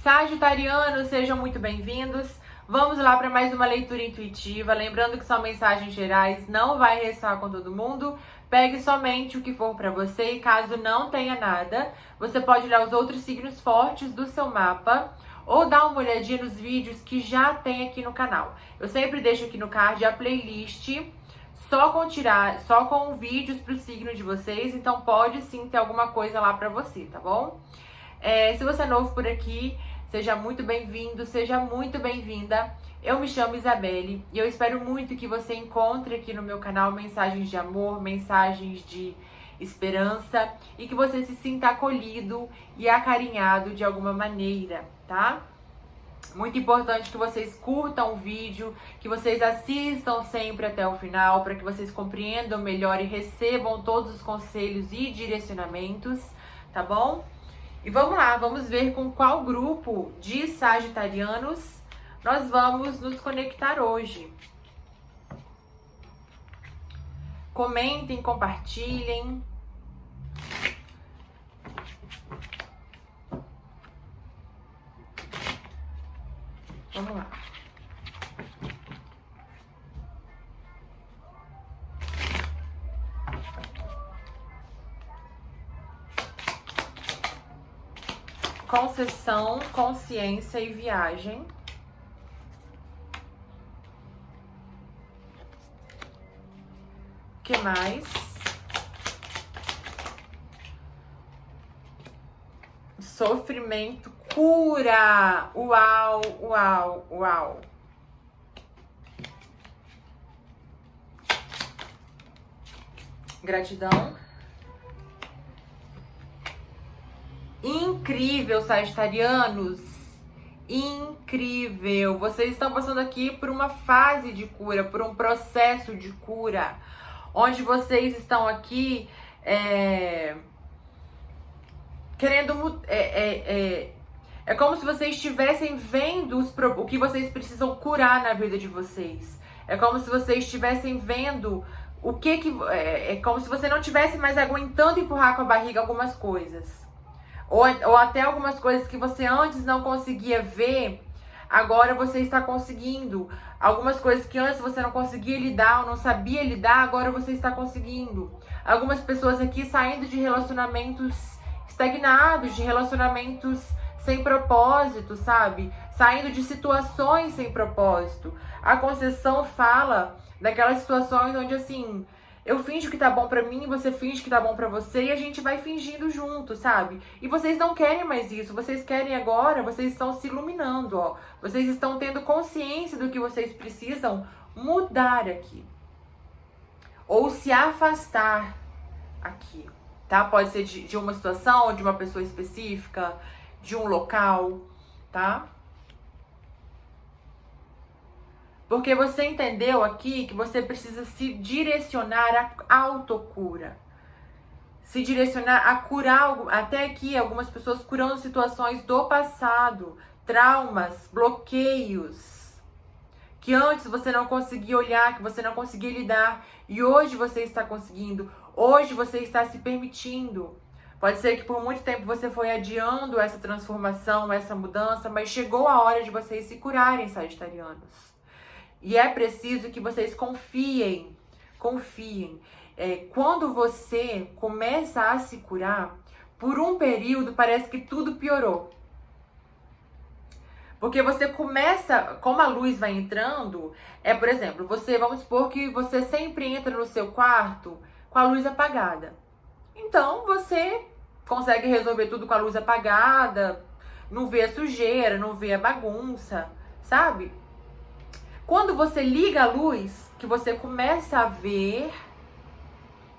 Sagitarianos, sejam muito bem-vindos. Vamos lá para mais uma leitura intuitiva. Lembrando que são mensagens gerais, não vai ressoar com todo mundo. Pegue somente o que for para você e caso não tenha nada, você pode olhar os outros signos fortes do seu mapa ou dar uma olhadinha nos vídeos que já tem aqui no canal. Eu sempre deixo aqui no card a playlist só com vídeos para o signo de vocês, então pode sim ter alguma coisa lá para você, tá bom? Se você é novo por aqui, seja muito bem-vindo, seja muito bem-vinda. Eu me chamo Isabelle e eu espero muito que você encontre aqui no meu canal mensagens de amor, mensagens de esperança e que você se sinta acolhido e acarinhado de alguma maneira, tá? Muito importante que vocês curtam o vídeo, que vocês assistam sempre até o final, para que vocês compreendam melhor e recebam todos os conselhos e direcionamentos, tá bom? E vamos lá, vamos ver com qual grupo de sagitarianos nós vamos nos conectar hoje. Comentem, compartilhem. Vamos lá. Concessão, consciência e viagem. O que mais? Sofrimento, cura. Uau, uau, uau. Gratidão. Incrível, sagitarianos. Incrível. Vocês estão passando aqui por uma fase de cura, por um processo de cura, onde vocês estão aqui querendo... É como se vocês estivessem vendo o que vocês precisam curar na vida de vocês. É como se vocês estivessem vendo o que... É como se você não tivesse mais aguentando empurrar com a barriga algumas coisas. Ou até algumas coisas que você antes não conseguia ver, agora você está conseguindo. Algumas coisas que antes você não conseguia lidar ou não sabia lidar, agora você está conseguindo. Algumas pessoas aqui saindo de relacionamentos estagnados, de relacionamentos sem propósito, sabe? Saindo de situações sem propósito. A Conceição fala daquelas situações onde assim... Eu finjo que tá bom pra mim, você finge que tá bom pra você e a gente vai fingindo junto, sabe? E vocês não querem mais isso, vocês querem agora, vocês estão se iluminando, ó. Vocês estão tendo consciência do que vocês precisam mudar aqui. Ou se afastar aqui, tá? Pode ser de uma situação, de uma pessoa específica, de um local, tá? Porque você entendeu aqui que você precisa se direcionar à autocura. Se direcionar a curar algo. Até aqui, algumas pessoas curando situações do passado, traumas, bloqueios, que antes você não conseguia olhar, que você não conseguia lidar, e hoje você está conseguindo, hoje você está se permitindo. Pode ser que por muito tempo você foi adiando essa transformação, essa mudança, mas chegou a hora de vocês se curarem, sagitarianos. E é preciso que vocês confiem. Quando você começa a se curar, por um período parece que tudo piorou. Porque você começa, como a luz vai entrando, por exemplo, vamos supor que você sempre entra no seu quarto com a luz apagada. Então você consegue resolver tudo com a luz apagada, não vê a sujeira, não vê a bagunça, sabe? Quando você liga a luz, que você começa a ver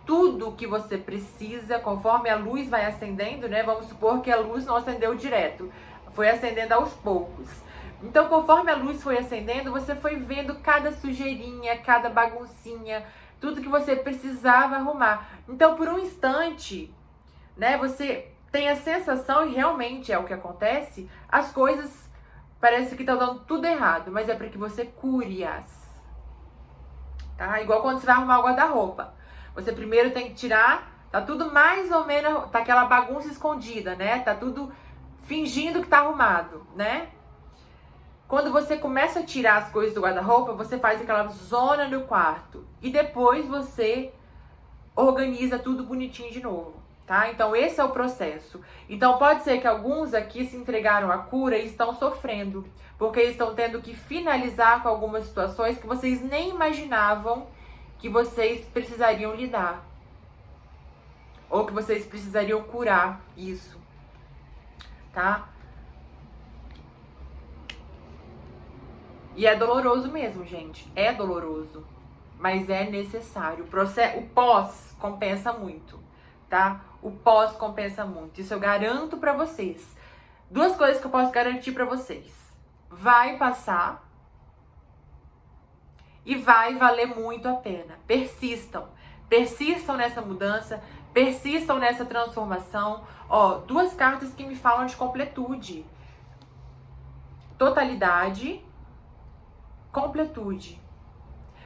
tudo o que você precisa, conforme a luz vai acendendo, né? Vamos supor que a luz não acendeu direto, foi acendendo aos poucos. Então, conforme a luz foi acendendo, você foi vendo cada sujeirinha, cada baguncinha, tudo que você precisava arrumar. Então, por um instante, né? Você tem a sensação, e realmente é o que acontece, as coisas... Parece que tá dando tudo errado, mas é para que você cure-as. Tá? Igual quando você vai arrumar o guarda-roupa. Você primeiro tem que tirar, tá tudo mais ou menos, tá aquela bagunça escondida, né? Tá tudo fingindo que tá arrumado, né? Quando você começa a tirar as coisas do guarda-roupa, você faz aquela zona no quarto. E depois você organiza tudo bonitinho de novo, tá? Então esse é o processo. Então pode ser que alguns aqui se entregaram à cura e estão sofrendo, porque estão tendo que finalizar com algumas situações que vocês nem imaginavam que vocês precisariam lidar. Ou que vocês precisariam curar isso, tá? E é doloroso mesmo, gente. É doloroso. Mas é necessário. O pós compensa muito, tá? O pós compensa muito. Isso eu garanto pra vocês. Duas coisas que eu posso garantir pra vocês. Vai passar. E vai valer muito a pena. Persistam. Persistam nessa mudança. Persistam nessa transformação. Ó, duas cartas que me falam de completude. Totalidade. Completude.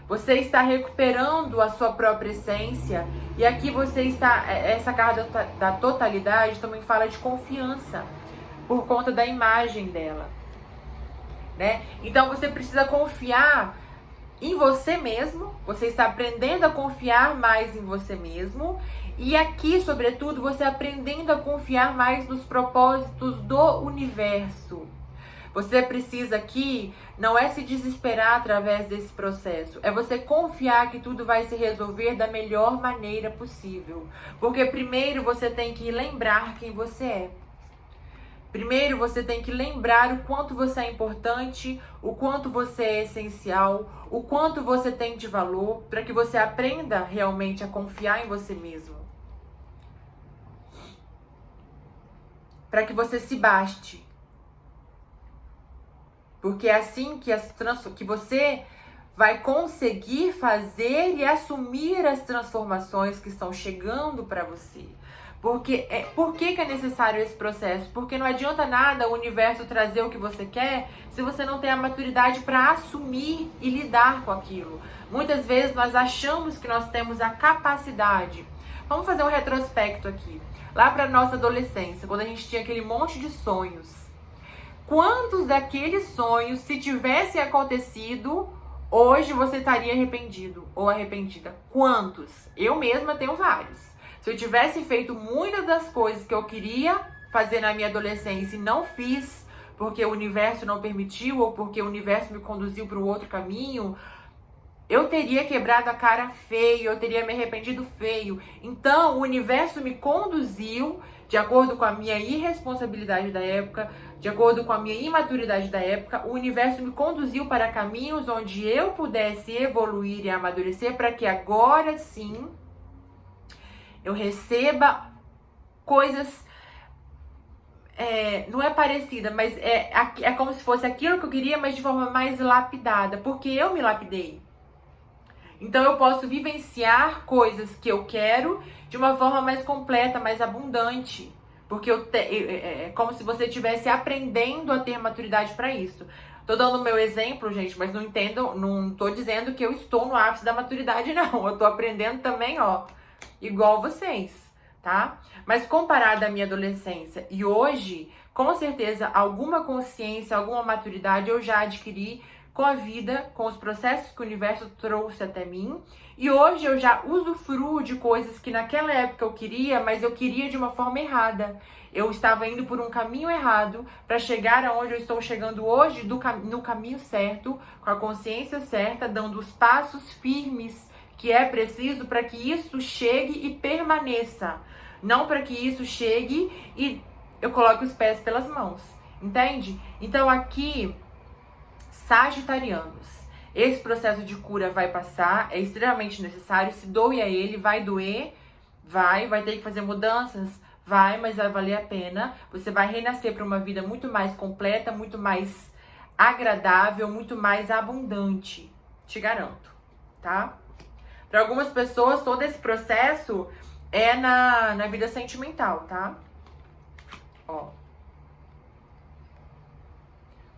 Você está recuperando a sua própria essência. E aqui você está... Essa carta da totalidade também fala de confiança. Por conta da imagem dela. Né? Então você precisa confiar em você mesmo. Você está aprendendo a confiar mais em você mesmo. E aqui, sobretudo, você aprendendo a confiar mais nos propósitos do universo. Você precisa aqui, não é se desesperar através desse processo, é você confiar que tudo vai se resolver da melhor maneira possível. Porque primeiro você tem que lembrar quem você é. Primeiro você tem que lembrar o quanto você é importante, o quanto você é essencial, o quanto você tem de valor, para que você aprenda realmente a confiar em você mesmo. Para que você se baste. Porque é assim que você vai conseguir fazer e assumir as transformações que estão chegando para você. Por que é necessário esse processo? Porque não adianta nada o universo trazer o que você quer se você não tem a maturidade para assumir e lidar com aquilo. Muitas vezes nós achamos que nós temos a capacidade. Vamos fazer um retrospecto aqui. Lá para nossa adolescência, quando a gente tinha aquele monte de sonhos. Quantos daqueles sonhos, se tivessem acontecido, hoje você estaria arrependido ou arrependida? Quantos? Eu mesma tenho vários. Se eu tivesse feito muitas das coisas que eu queria fazer na minha adolescência e não fiz, porque o universo não permitiu ou porque o universo me conduziu para o outro caminho, eu teria quebrado a cara feio, eu teria me arrependido feio. Então, o universo me conduziu, de acordo com a minha irresponsabilidade da época, de acordo com a minha imaturidade da época, o universo me conduziu para caminhos onde eu pudesse evoluir e amadurecer para que agora sim eu receba coisas, não é parecida, mas é como se fosse aquilo que eu queria, mas de forma mais lapidada, porque eu me lapidei. Então eu posso vivenciar coisas que eu quero de uma forma mais completa, mais abundante. Porque é como se você estivesse aprendendo a ter maturidade para isso. Tô dando o meu exemplo, gente, mas não entendam, não tô dizendo que eu estou no ápice da maturidade, não. Eu tô aprendendo também, ó, igual vocês, tá? Mas comparado à minha adolescência e hoje, com certeza, alguma consciência, alguma maturidade eu já adquiri com a vida, com os processos que o universo trouxe até mim. E hoje eu já usufruo de coisas que naquela época eu queria, mas eu queria de uma forma errada. Eu estava indo por um caminho errado para chegar aonde eu estou chegando hoje, no caminho certo, com a consciência certa, dando os passos firmes que é preciso para que isso chegue e permaneça. Não para que isso chegue e eu coloque os pés pelas mãos. Entende? Então aqui... Sagitarianos, esse processo de cura vai passar, é extremamente necessário, se doe a ele, vai doer, vai ter que fazer mudanças, mas vai valer a pena, você vai renascer para uma vida muito mais completa, muito mais agradável, muito mais abundante, te garanto, tá? Para algumas pessoas, todo esse processo é na vida sentimental, tá? Ó.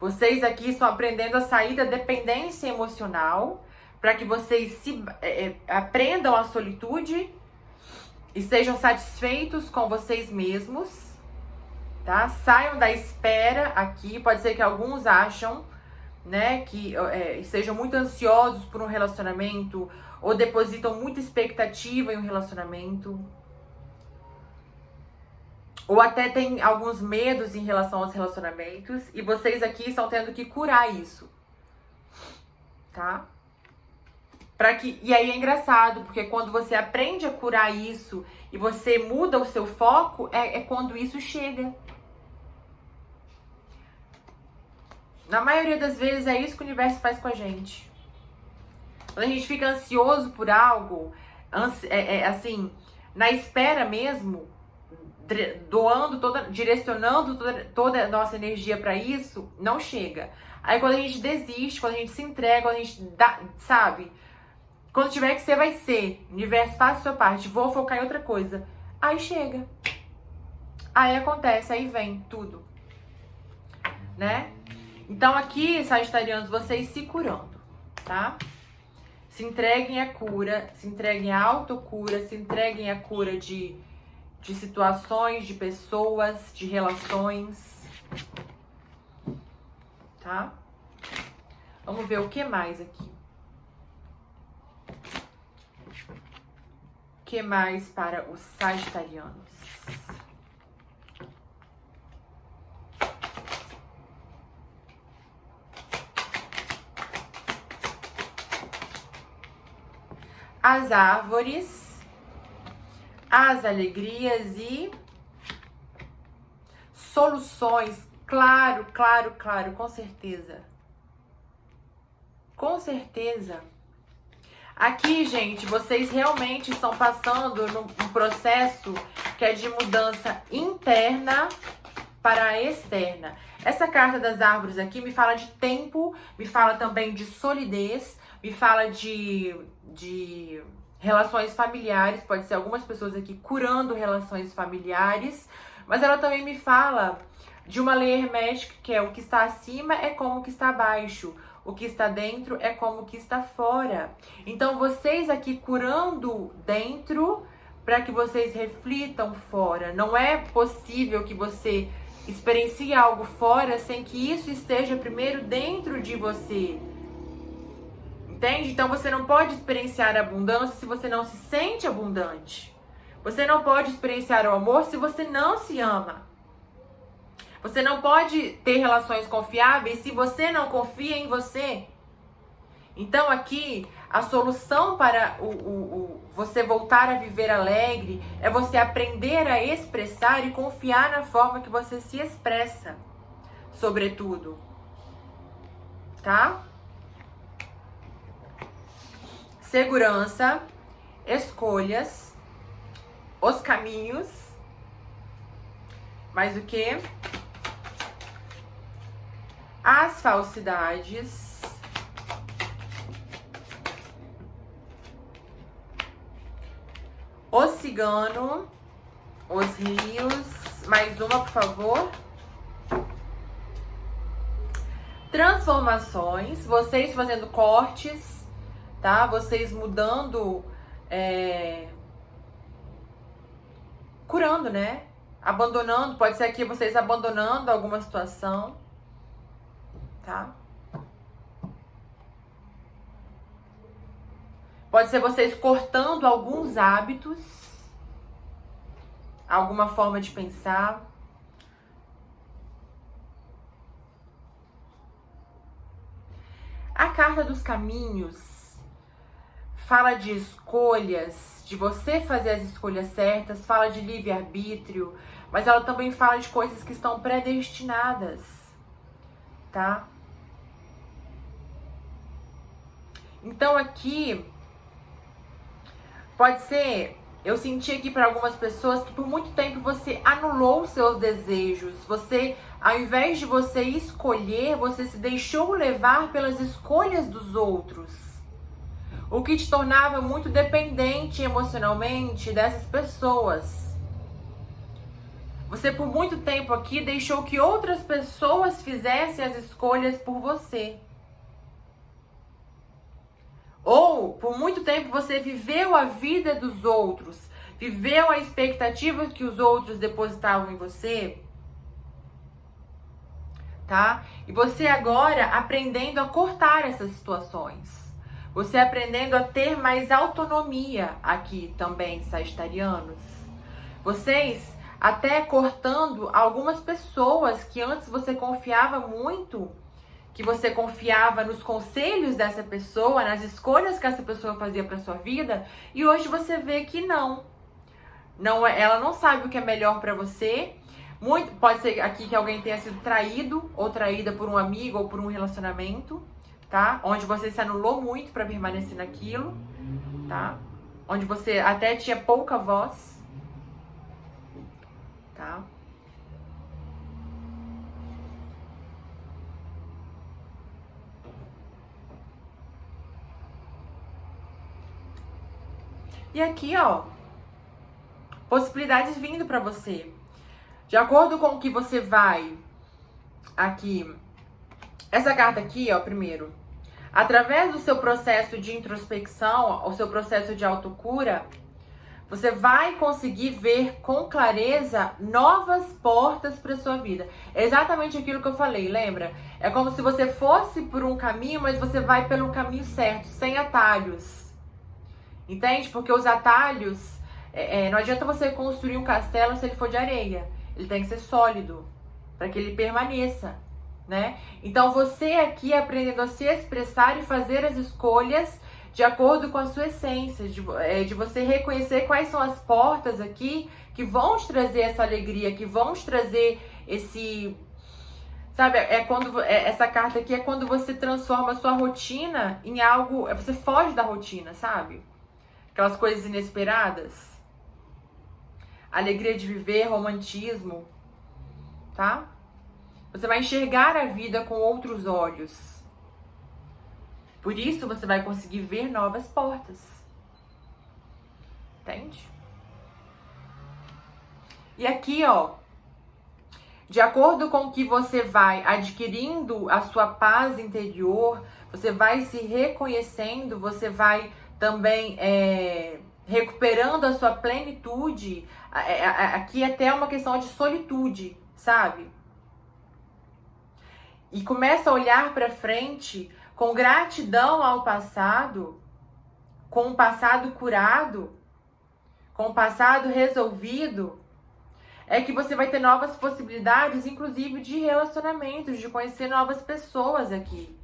Vocês aqui estão aprendendo a sair da dependência emocional para que vocês aprendam a solitude e sejam satisfeitos com vocês mesmos, tá? Saiam da espera aqui. Pode ser que alguns acham, né, que sejam muito ansiosos por um relacionamento ou depositam muita expectativa em um relacionamento. Ou até tem alguns medos em relação aos relacionamentos e vocês aqui estão tendo que curar isso, tá? E aí é engraçado, porque quando você aprende a curar isso e você muda o seu foco, é quando isso chega. Na maioria das vezes é isso que o universo faz com a gente. Quando a gente fica ansioso por algo, assim, na espera mesmo, direcionando toda a nossa energia para isso, não chega. Aí quando a gente desiste, quando a gente se entrega, quando a gente dá, sabe? Quando tiver que ser, vai ser. O universo faz a sua parte, vou focar em outra coisa. Aí chega. Aí acontece, aí vem tudo. Né? Então aqui, sagitarianos, vocês se curando, tá? Se entreguem à cura, se entreguem à autocura, se entreguem à cura de situações, de pessoas, de relações, tá? Vamos ver o que mais aqui. O que mais para os sagitarianos? As árvores, as alegrias e soluções. Claro, claro, claro, com certeza. Com certeza. Aqui, gente, vocês realmente estão passando num processo que é de mudança interna para a externa. Essa carta das árvores aqui me fala de tempo, me fala também de solidez, me fala de relações familiares. Pode ser algumas pessoas aqui curando relações familiares, mas ela também me fala de uma lei hermética, que é o que está acima é como o que está abaixo. O que está dentro é como o que está fora. Então, vocês aqui curando dentro para que vocês reflitam fora. Não é possível que você experiencie algo fora sem que isso esteja primeiro dentro de você. Entende? Então, você não pode experienciar a abundância se você não se sente abundante. Você não pode experienciar o amor se você não se ama. Você não pode ter relações confiáveis se você não confia em você. Então aqui, a solução para você voltar a viver alegre é você aprender a expressar e confiar na forma que você se expressa, sobretudo. Tá? Segurança, escolhas, os caminhos. Mais o quê? As falsidades, o cigano, os rios, mais uma, por favor. Transformações, vocês fazendo cortes, tá? Vocês mudando, curando, né? Abandonando, pode ser aqui vocês abandonando alguma situação. Tá? Pode ser vocês cortando alguns hábitos, alguma forma de pensar. A carta dos caminhos fala de escolhas, de você fazer as escolhas certas, fala de livre-arbítrio, mas ela também fala de coisas que estão predestinadas, tá? Então aqui, pode ser, eu senti aqui para algumas pessoas que por muito tempo você anulou os seus desejos. Você, ao invés de você escolher, você se deixou levar pelas escolhas dos outros. O que te tornava muito dependente emocionalmente dessas pessoas. Você por muito tempo aqui deixou que outras pessoas fizessem as escolhas por você. Ou, por muito tempo, você viveu a vida dos outros, viveu a expectativa que os outros depositavam em você, tá? E você agora aprendendo a cortar essas situações. Você aprendendo a ter mais autonomia aqui também, sagitarianos. Vocês até cortando algumas pessoas que antes você confiava muito, que você confiava nos conselhos dessa pessoa, nas escolhas que essa pessoa fazia para sua vida, e hoje você vê que não, ela não sabe o que é melhor para você. Muito pode ser aqui que alguém tenha sido traído ou traída por um amigo ou por um relacionamento, tá? Onde você se anulou muito para permanecer naquilo, tá? Onde você até tinha pouca voz, tá? E aqui, ó, possibilidades vindo para você. De acordo com o que você vai aqui, essa carta aqui, ó, primeiro, através do seu processo de introspecção, o seu processo de autocura, você vai conseguir ver com clareza novas portas para sua vida. É exatamente aquilo que eu falei, lembra? É como se você fosse por um caminho, mas você vai pelo caminho certo, sem atalhos. Entende? Porque os atalhos, não adianta você construir um castelo se ele for de areia. Ele tem que ser sólido, para que ele permaneça, né? Então você aqui aprendendo a se expressar e fazer as escolhas de acordo com a sua essência, de você reconhecer quais são as portas aqui que vão te trazer essa alegria, que vão te trazer esse... Sabe, essa carta aqui é quando você transforma a sua rotina em algo... Você foge da rotina, sabe? Aquelas coisas inesperadas. Alegria de viver, romantismo, tá? Você vai enxergar a vida com outros olhos. Por isso você vai conseguir ver novas portas. Entende? E aqui, ó, de acordo com que você vai adquirindo a sua paz interior, você vai se reconhecendo, você vai também recuperando a sua plenitude. Aqui até é uma questão de solitude, sabe? E começa a olhar para frente com gratidão ao passado, com o passado curado, com o passado resolvido, é que você vai ter novas possibilidades, inclusive de relacionamentos, de conhecer novas pessoas aqui.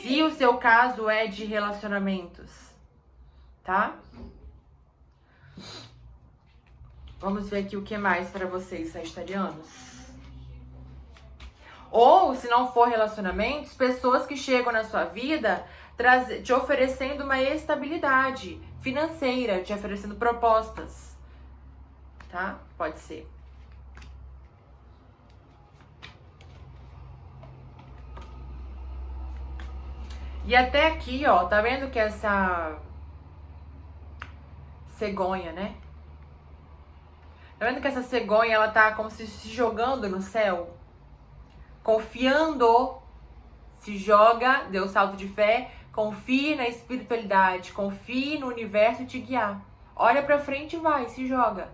Se o seu caso é de relacionamentos, tá? Vamos ver aqui o que mais para vocês, sagitarianos. Ou, se não for relacionamentos, pessoas que chegam na sua vida te oferecendo uma estabilidade financeira, te oferecendo propostas, tá? Pode ser. E até aqui, ó, tá vendo que essa cegonha, né? Tá vendo que essa cegonha, ela tá como se jogando no céu? Confiando, se joga, deu salto de fé, confie na espiritualidade, confie no universo te guiar. Olha pra frente e vai, se joga.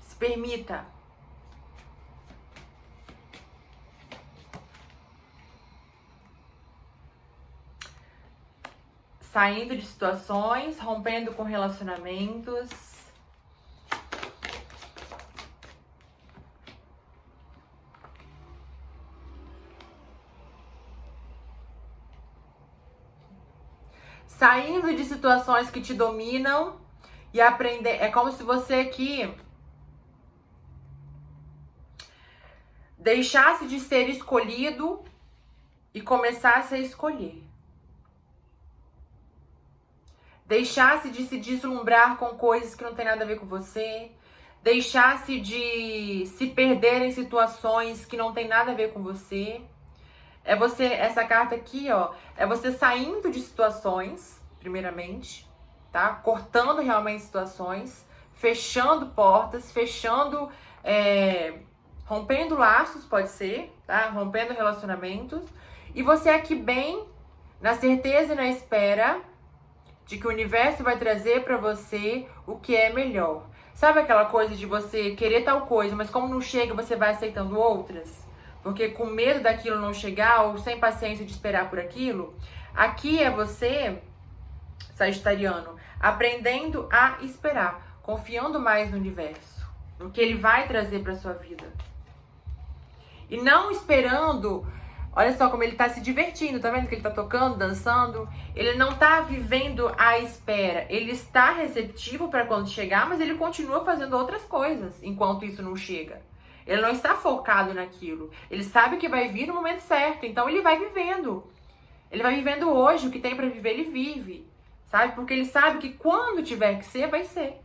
Se permita. Saindo de situações, rompendo com relacionamentos. Saindo de situações que te dominam e aprender. É como se você aqui deixasse de ser escolhido e começasse a escolher. Deixasse de se deslumbrar com coisas que não tem nada a ver com você. Deixasse de se perder em situações que não tem nada a ver com você. É você, essa carta aqui, ó, é você saindo de situações, primeiramente, tá? Cortando realmente situações, fechando portas, fechando, rompendo laços, pode ser, tá? Rompendo relacionamentos. E você aqui bem, na certeza e na espera de que o universo vai trazer para você o que é melhor. Sabe aquela coisa de você querer tal coisa, mas como não chega, você vai aceitando outras? Porque com medo daquilo não chegar ou sem paciência de esperar por aquilo? Aqui é você, sagitariano, aprendendo a esperar, confiando mais no universo, no que ele vai trazer para sua vida. E não esperando. Olha só como ele tá se divertindo, tá vendo que ele tá tocando, dançando? Ele não tá vivendo a espera. Ele está receptivo para quando chegar, mas ele continua fazendo outras coisas enquanto isso não chega. Ele não está focado naquilo. Ele sabe que vai vir no momento certo, então ele vai vivendo. Ele vai vivendo hoje, o que tem para viver, ele vive. Sabe? Porque ele sabe que quando tiver que ser, vai ser.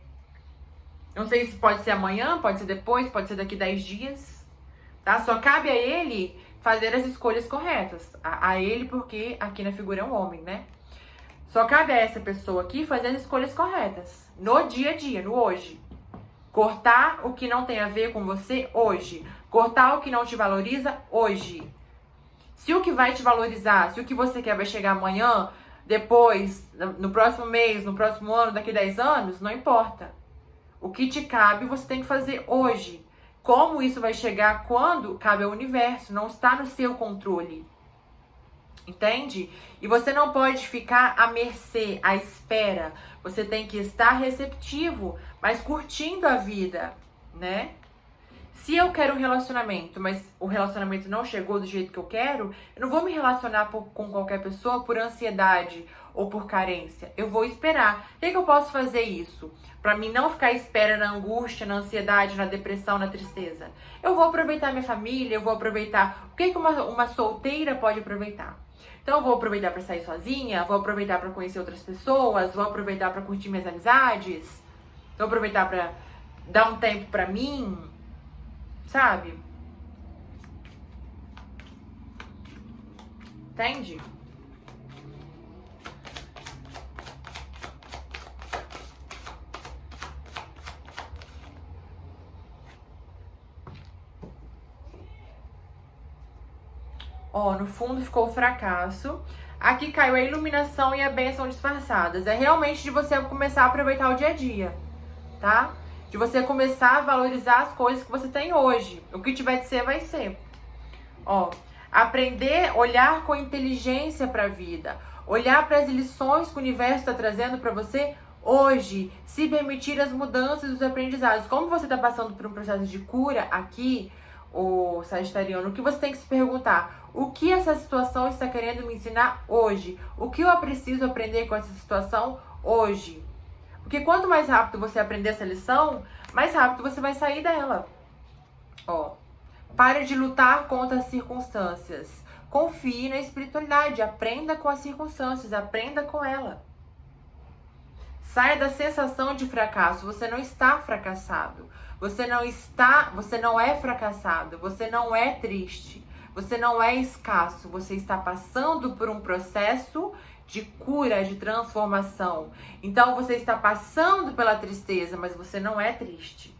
Não sei se pode ser amanhã, pode ser depois, pode ser daqui 10 dias. Tá? Só cabe a ele fazer as escolhas corretas. A ele, porque aqui na figura é um homem, né? Só cabe a essa pessoa aqui fazer as escolhas corretas. No dia a dia, no hoje. Cortar o que não tem a ver com você hoje. Cortar o que não te valoriza hoje. Se o que vai te valorizar, se o que você quer vai chegar amanhã, depois, no próximo mês, no próximo ano, daqui a 10 anos, não importa. O que te cabe, você tem que fazer hoje. Como isso vai chegar quando cabe ao universo, não está no seu controle. Entende? E você não pode ficar à mercê, à espera. Você tem que estar receptivo, mas curtindo a vida, né? Se eu quero um relacionamento, mas o relacionamento não chegou do jeito que eu quero, eu não vou me relacionar com qualquer pessoa por ansiedade ou por carência. Eu vou esperar. O que eu posso fazer isso? Pra mim não ficar à espera na angústia, na ansiedade, na depressão, na tristeza. Eu vou aproveitar minha família, eu vou aproveitar... O que uma solteira pode aproveitar? Então eu vou aproveitar pra sair sozinha, vou aproveitar pra conhecer outras pessoas, vou aproveitar pra curtir minhas amizades, vou aproveitar pra dar um tempo pra mim, sabe? Entende? Ó, no fundo ficou o fracasso. Aqui caiu a iluminação e a bênção disfarçadas. É realmente de você começar a aproveitar o dia a dia, tá? De você começar a valorizar as coisas que você tem hoje. O que tiver de ser, vai ser. Ó, aprender, olhar com inteligência para a vida. Olhar para as lições que o universo está trazendo para você hoje. Se permitir as mudanças e os aprendizados. Como você está passando por um processo de cura aqui, o sagitariano, o que você tem que se perguntar? O que essa situação está querendo me ensinar hoje? O que eu preciso aprender com essa situação hoje? Porque quanto mais rápido você aprender essa lição, mais rápido você vai sair dela. Ó, pare de lutar contra as circunstâncias. Confie na espiritualidade, aprenda com as circunstâncias, aprenda com ela. Saia da sensação de fracasso, você não está fracassado. Você não é fracassado, você não é triste, você não é escasso, você está passando por um processo de cura, de transformação. Então você está passando pela tristeza, mas você não é triste.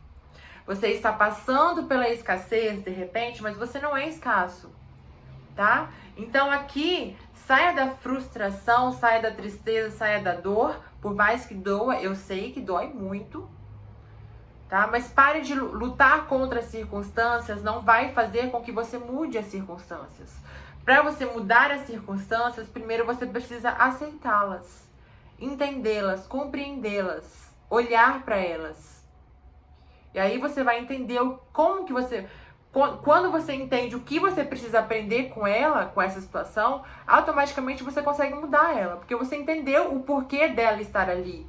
Você está passando pela escassez, de repente, mas você não é escasso, tá? Então aqui, saia da frustração, saia da tristeza, saia da dor. Por mais que doa, eu sei que dói muito, tá? Mas pare de lutar contra as circunstâncias, não vai fazer com que você mude as circunstâncias. Para você mudar as circunstâncias, primeiro você precisa aceitá-las, entendê-las, compreendê-las, olhar para elas. E aí você vai entender como que você... Quando você entende o que você precisa aprender com ela, com essa situação, automaticamente você consegue mudar ela. Porque você entendeu o porquê dela estar ali.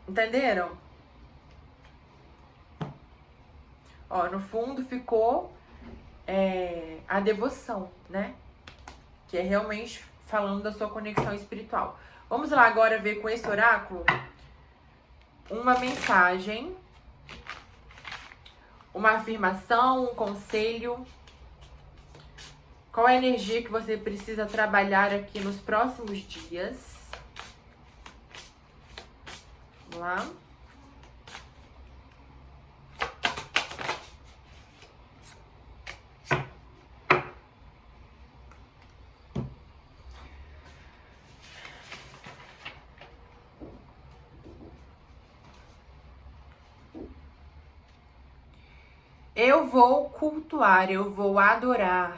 Entenderam? Ó, no fundo ficou a devoção, né? Que é realmente falando da sua conexão espiritual. Vamos lá agora ver com esse oráculo uma mensagem, uma afirmação, um conselho. Qual é a energia que você precisa trabalhar aqui nos próximos dias? Vamos lá. Eu vou cultuar, eu vou adorar.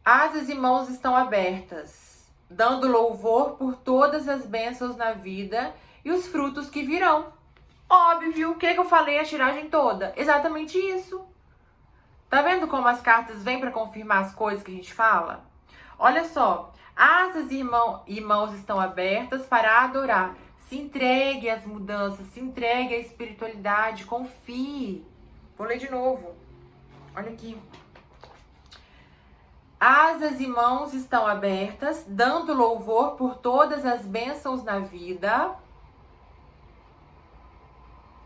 Asas e mãos estão abertas, dando louvor por todas as bênçãos na vida e os frutos que virão. Óbvio, o que eu falei a tiragem toda? Exatamente isso. Tá vendo como as cartas vêm para confirmar as coisas que a gente fala? Olha só, asas e mãos estão abertas para adorar. Se entregue às mudanças, se entregue à espiritualidade, confie. Vou ler de novo. Olha aqui. Asas e mãos estão abertas, dando louvor por todas as bênçãos na vida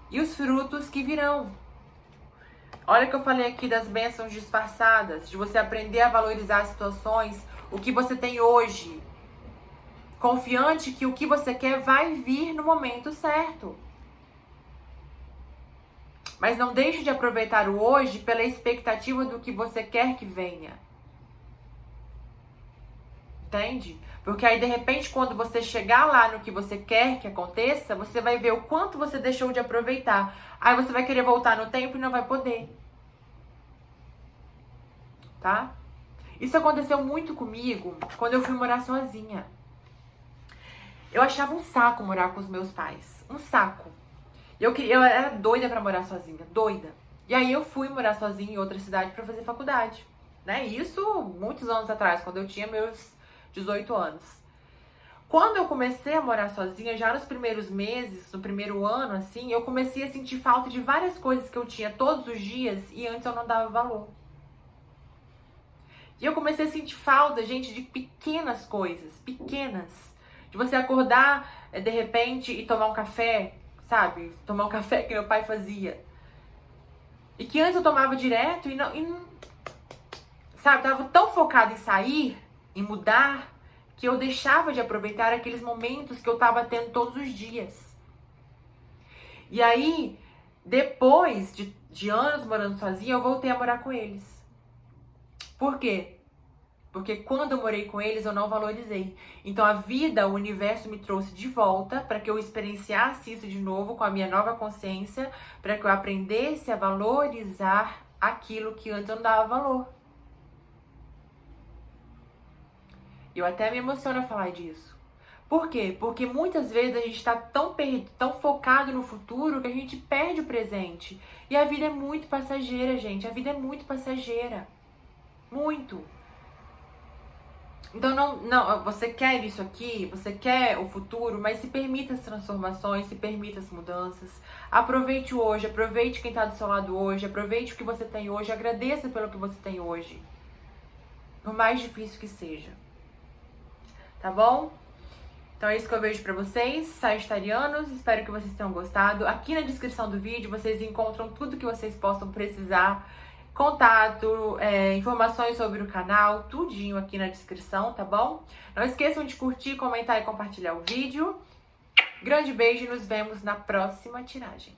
e os frutos que virão. Olha que eu falei aqui das bênçãos disfarçadas, de você aprender a valorizar as situações, o que você tem hoje. Confiante que o que você quer vai vir no momento certo. Mas não deixe de aproveitar o hoje pela expectativa do que você quer que venha. Entende? Porque aí, de repente, quando você chegar lá no que você quer que aconteça, você vai ver o quanto você deixou de aproveitar. Aí você vai querer voltar no tempo e não vai poder. Tá? Isso aconteceu muito comigo quando eu fui morar sozinha. Eu achava um saco morar com os meus pais. Um saco. Eu era doida pra morar sozinha. Doida. E aí eu fui morar sozinha em outra cidade pra fazer faculdade. Né? Isso muitos anos atrás, quando eu tinha meus 18 anos. Quando eu comecei a morar sozinha, já nos primeiros meses, no primeiro ano, assim, eu comecei a sentir falta de várias coisas que eu tinha todos os dias e antes eu não dava valor. E eu comecei a sentir falta, gente, de pequenas coisas, pequenas. De você acordar, de repente, e tomar um café, sabe? Tomar um café que meu pai fazia. E que antes eu tomava direto e não sabe, tava tão focada em sair, em mudar, que eu deixava de aproveitar aqueles momentos que eu tava tendo todos os dias. E aí, depois de anos morando sozinha, eu voltei a morar com eles. Por quê? Porque quando eu morei com eles, eu não valorizei. Então a vida, o universo me trouxe de volta para que eu experienciasse isso de novo com a minha nova consciência, para que eu aprendesse a valorizar aquilo que antes eu não dava valor. Eu até me emociono a falar disso. Por quê? Porque muitas vezes a gente está tão focado no futuro que a gente perde o presente. E a vida é muito passageira, gente. A vida é muito passageira. Muito. Então, não, você quer isso aqui, você quer o futuro, mas se permita as transformações, se permita as mudanças. Aproveite o hoje, aproveite quem está do seu lado hoje, aproveite o que você tem hoje, agradeça pelo que você tem hoje. Por mais difícil que seja. Tá bom? Então é isso que eu vejo pra vocês, sagitarianos. Espero que vocês tenham gostado. Aqui na descrição do vídeo vocês encontram tudo que vocês possam precisar. Contato, informações sobre o canal, tudinho aqui na descrição, tá bom? Não esqueçam de curtir, comentar e compartilhar o vídeo. Grande beijo e nos vemos na próxima tiragem.